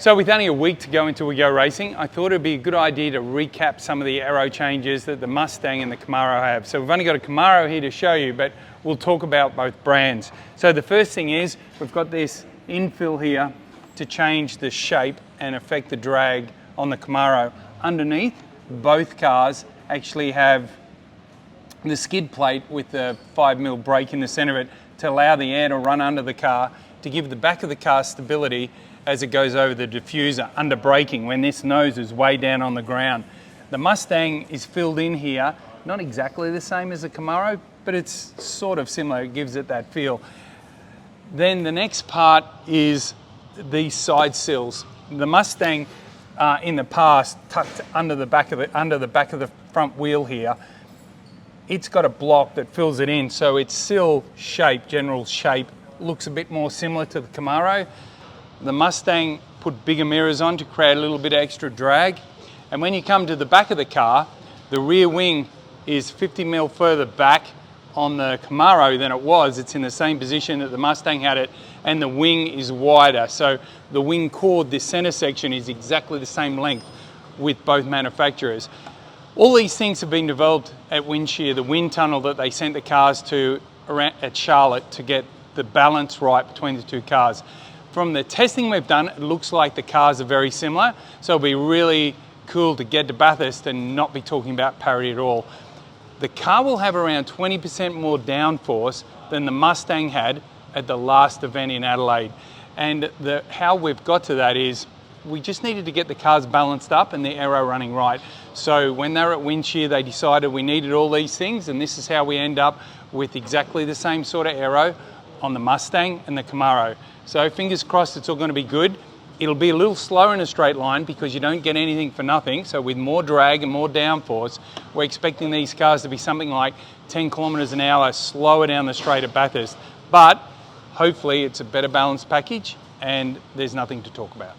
So with only a week to go until we go racing, I thought it'd be a good idea to recap some of the aero changes that the Mustang and the Camaro have. So we've only got a Camaro here to show you, but we'll talk about both brands. So the first thing is we've got this infill here to change the shape and affect the drag on the Camaro. Underneath, both cars actually have the skid plate with the 5mm brake in the center of it to allow the air to run under the car to give the back of the car stability as it goes over the diffuser under braking when this nose is way down on the ground. The Mustang is filled in here, not exactly the same as the Camaro, but it's sort of similar, it gives it that feel. Then the next part is these side sills. The Mustang in the past tucked under the back of the front wheel here. It's got a block that fills it in, so its sill shape, general shape, looks a bit more similar to the Camaro. The Mustang put bigger mirrors on to create a little bit of extra drag. And when you come to the back of the car, the rear wing is 50mm further back on the Camaro than it was. It's in the same position that the Mustang had it, and the wing is wider. So the wing cord, this center section, is exactly the same length with both manufacturers. All these things have been developed at Windshear, the wind tunnel that they sent the cars to at Charlotte to get the balance right between the two cars. From the testing we've done, it looks like the cars are very similar, so it'll be really cool to get to Bathurst and not be talking about parity at all. The car will have around 20% more downforce than the Mustang had at the last event in Adelaide. And how we've got to that is we just needed to get the cars balanced up and the aero running right. So when they were at Windshear, they decided we needed all these things, and this is how we end up with exactly the same sort of aero on the Mustang and the Camaro. So fingers crossed it's all going to be good. It'll be a little slower in a straight line because you don't get anything for nothing. So with more drag and more downforce, we're expecting these cars to be something like 10 kilometers an hour slower down the straight at Bathurst. But hopefully it's a better balanced package and there's nothing to talk about.